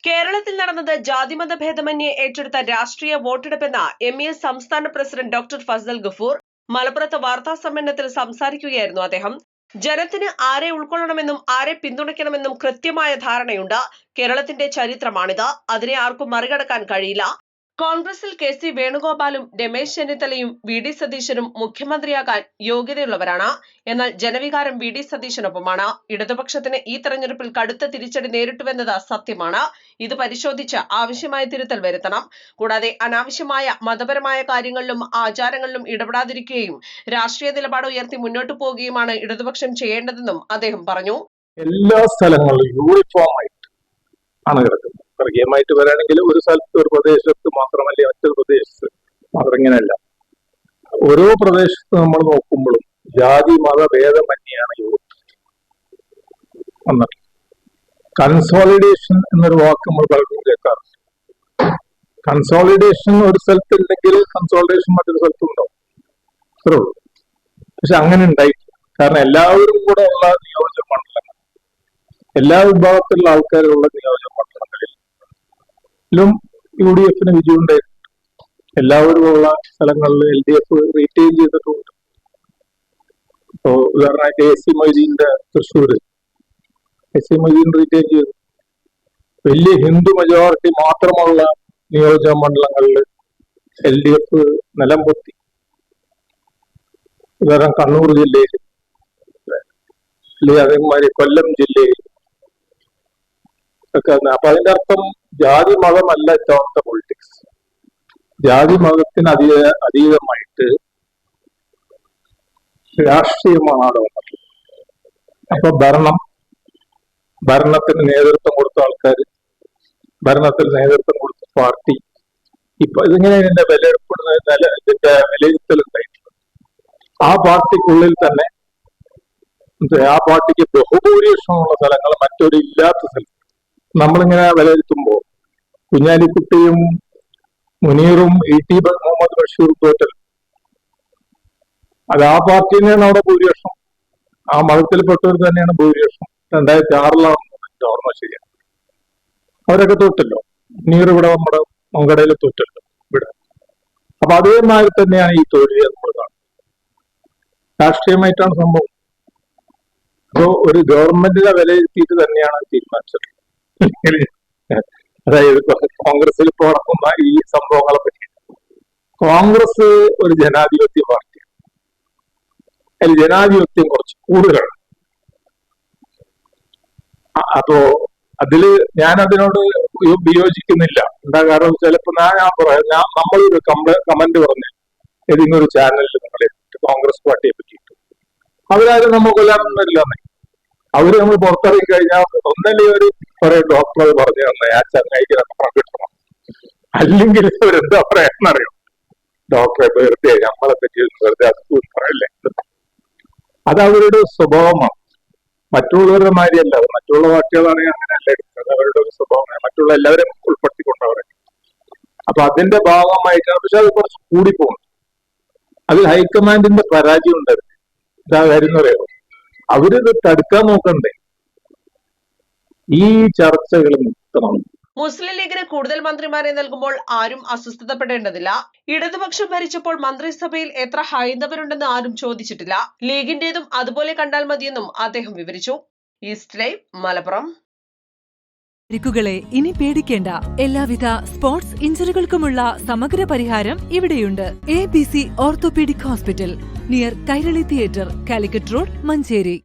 കേരളത്തിൽ നടന്നത് ജാതിമത ഭേദമന്യേ ഏറ്റെടുത്ത രാഷ്ട്രീയ വോട്ടെടുപ്പെന്ന MES സംസ്ഥാന പ്രസിഡന്റ് ഡോക്ടർ ഫസൽ ഗഫൂർ മലപ്പുറത്ത് വാർത്താ സമ്മേളനത്തിൽ സംസാരിക്കുകയായിരുന്നു അദ്ദേഹം. ജനത്തിന് ആരെ ഉൾക്കൊള്ളണമെന്നും ആരെ പിന്തുണയ്ക്കണമെന്നും കൃത്യമായ ധാരണയുണ്ട്. കേരളത്തിന്റെ ചരിത്രമാണിത്. അതിനെ ആർക്കും മറികടക്കാൻ കഴിയില്ല. കോൺഗ്രസിൽ KC വേണുഗോപാലും രമേശ് ചെന്നിത്തലയും VD സതീശനും മുഖ്യമന്ത്രിയാകാൻ യോഗ്യതയുള്ളവരാണ്. എന്നാൽ ജനവികാരം VD സതീശനൊപ്പമാണ്. ഇടതുപക്ഷത്തിന് ഈ തെരഞ്ഞെടുപ്പിൽ കടുത്ത തിരിച്ചടി നേരിട്ടുവെന്നത് സത്യമാണ്. ഇത് പരിശോധിച്ച് ആവശ്യമായ തിരുത്തൽ വരുത്തണം. കൂടാതെ അനാവശ്യമായ മതപരമായ കാര്യങ്ങളിലും ആചാരങ്ങളിലും ഇടപെടാതിരിക്കുകയും രാഷ്ട്രീയ നിലപാട് ഉയർത്തി മുന്നോട്ടു പോവുകയുമാണ് ഇടതുപക്ഷം ചെയ്യേണ്ടതെന്നും അദ്ദേഹം പറഞ്ഞു. എല്ലാ സ്ഥലങ്ങളിലും യൂണിഫോമായി ആണ് കിടക്കുന്നത്. വർഗീയമായിട്ട് വരാണെങ്കിൽ ഒരു സ്ഥലത്ത് ഒരു പ്രദേശത്ത് മാത്രമല്ല മറ്റൊരു പ്രദേശത്ത് മാത്രം, ഇങ്ങനെയല്ല. ഓരോ പ്രദേശത്ത് നമ്മൾ നോക്കുമ്പോഴും ജാതി മത ഭേദമന്യാണ് യൂത്ത് വന്നിട്ട്. കൺസോളിഡേഷൻ എന്നൊരു വാക്ക് നമ്മൾ പലർക്കും കേൾക്കാറുണ്ട്. കൺസോളിഡേഷൻ ഒരു സ്ഥലത്തില്ലെങ്കിൽ കൺസോളിഡേഷൻ മറ്റൊരു സ്ഥലത്തുണ്ടാവും, അത്രേ ഉള്ളൂ. പക്ഷെ അങ്ങനെ ഉണ്ടായിട്ടില്ല. കാരണം എല്ലാവരും കൂടെ ഉള്ള നിയോജക മണ്ഡലങ്ങൾ, എല്ലാ വിഭാഗത്തിലുള്ള ആൾക്കാരുള്ള നിയോജക മണ്ഡലങ്ങളിലും UDF വിജയം ഉണ്ടായിട്ടുണ്ട്. എല്ലാവരുമുള്ള സ്ഥലങ്ങളിൽ LDF റീറ്റെയിൻ ചെയ്തിട്ടുണ്ട്. ഇപ്പോ ഉദാഹരണമായിട്ട് AC മൊയ്തീന്റെ തൃശ്ശൂര് AC മൊയ്തീൻ റീറ്റെയിൻ ചെയ്തു. വലിയ ഹിന്ദു മെജോറിറ്റി മാത്രമുള്ള നിയോജക മണ്ഡലങ്ങളിൽ LDF നിലം പൊത്തി. ഉദാഹരണം കണ്ണൂർ ജില്ലയിൽ, അല്ലെങ്കിൽ അതേമാതിരി കൊല്ലം ജില്ലയിൽ ഒക്കെ. അപ്പൊ അതിന്റെ അർത്ഥം ജാതി മതമല്ല ഇത്തവണത്തെ പൊളിറ്റിക്സ്. ജാതി മതത്തിന് അതീതമായിട്ട് രാഷ്ട്രീയമാണ് വന്നത്. അപ്പൊ ഭരണത്തിന് നേതൃത്വം കൊടുത്ത ആൾക്കാർ, ഭരണത്തിന് നേതൃത്വം കൊടുത്ത പാർട്ടി, ഇപ്പൊ ഇതിങ്ങനെ ഇതിന്റെ വിലയിരുത്തൽ ഉണ്ടായിട്ടുണ്ട്. ആ പാർട്ടിക്കുള്ളിൽ തന്നെ ആ പാർട്ടിക്ക് ബഹുഭൂരിപക്ഷമുള്ള സ്ഥലങ്ങൾ മറ്റൊരു ഇല്ലാത്ത സ്ഥലം നമ്മളിങ്ങനെ വിലയിരുത്തുമ്പോൾ കുഞ്ഞാലിക്കുട്ടിയും മുനീറും ET മുഹമ്മദ് ബഷീർ തോറ്റൽ, അത് ആ പാർട്ടി തന്നെയാണ് അവിടെ ഭൂരിപക്ഷം. ആ മതത്തിൽപ്പെട്ടവർ തന്നെയാണ് ഭൂരിപക്ഷം. 2006 ഓർമ്മ ശരിയാണ്. അവരൊക്കെ തോറ്റല്ലോ. മുനീർ ഇവിടെ നമ്മുടെ മങ്കടയിൽ തോറ്റല്ലോ ഇവിടെ. അപ്പൊ അതേമാതിരി തന്നെയാണ് ഈ തോൽവി നമ്മൾ കാണുന്നത്. രാഷ്ട്രീയമായിട്ടാണ് സംഭവം. അപ്പോ ഒരു ഗവൺമെന്റിനെ വിലയിരുത്തിയിട്ട് തന്നെയാണ് തീരുമാനിച്ചത്. അതായത് കോൺഗ്രസിൽ ഇപ്പോൾ നടക്കുന്ന ഈ സംഭവങ്ങളെ പറ്റി. കോൺഗ്രസ് ഒരു ജനാധിപത്യ പാർട്ടിയാണ്. അതിൽ ജനാധിപത്യം കുറച്ച് കൂടുതലാണ്. അപ്പോ അതില് ഞാൻ അതിനോട് വിയോജിക്കുന്നില്ല. എന്താ കാരണം ചിലപ്പോ ഞാൻ പറയാം, നമ്മളൊരു കമന്റ് പറഞ്ഞു ഏതെങ്കിലും ഒരു ചാനലിൽ നിങ്ങളെ കോൺഗ്രസ് പാർട്ടിയെ പറ്റിയിട്ട് അവരാരും നമ്മൾ കൊല്ലാനൊന്നുമില്ലെന്നേ. അവര് നമ്മൾ പുറത്തിറങ്ങി കഴിഞ്ഞാൽ ഒന്നല്ലേ ഒരു കുറെ ഡോക്ടർ പറഞ്ഞു തന്നെ ആ ചങ്ങായിക്ക് കിട്ടണം, അല്ലെങ്കിൽ അവരെന്താ പറയാന്നറിയോ, ഡോക്ടറെ വെറുതെ നമ്മളെ പറ്റി വെറുതെ അസുഖം പറയല്ലേ. അത് അവരുടെ സ്വഭാവമാണ്. മറ്റുള്ളവരുടെ മാതിരിയല്ല. മറ്റുള്ള പാർട്ടികളാണെങ്കിൽ അങ്ങനെയല്ല എടുക്കുന്നത്. അവരുടെ ഒരു സ്വഭാവമാണ്. മറ്റുള്ള എല്ലാവരും ഉൾപ്പെടുത്തിക്കൊണ്ടവരെ. അപ്പൊ അതിന്റെ ഭാഗമായിട്ടാണ്. പക്ഷെ അത് കുറച്ച് കൂടിപ്പോകുന്നു. അതിൽ ഹൈക്കമാൻഡിന്റെ പരാജയം ഉണ്ടായിരുന്നു. ഇതാ കാര്യം എന്ന് പറയുമോ, അവരിത് തടുക്കാൻ നോക്കണ്ടേ. ഈ ചർച്ചകൾ നിർത്തണം. മുസ്ലിം ലീഗിന് കൂടുതൽ മന്ത്രിമാരെ നൽകുമ്പോൾ ആരും അസ്വസ്ഥതപ്പെടേണ്ടതില്ല. ഇടതുപക്ഷം ഭരിച്ചപ്പോൾ മന്ത്രിസഭയിൽ എത്ര ഹൈന്ദവരുണ്ടെന്ന് ആരും ചോദിച്ചിട്ടില്ല. ലീഗിന്റേതും അതുപോലെ കണ്ടാൽ മതിയെന്നും അദ്ദേഹം വിവരിച്ചു. East live, Malappuram. പരിക്കുകളെ ഇനി പേടിക്കേണ്ട. എല്ലാവിധ സ്പോർട്സ് ഇഞ്ചുറികൾക്കുമുള്ള സമഗ്ര പരിഹാരം ഇവിടെയുണ്ട്. ABC orthopaedic hospital, near Kairali theatre, Calicut road, Manjeri.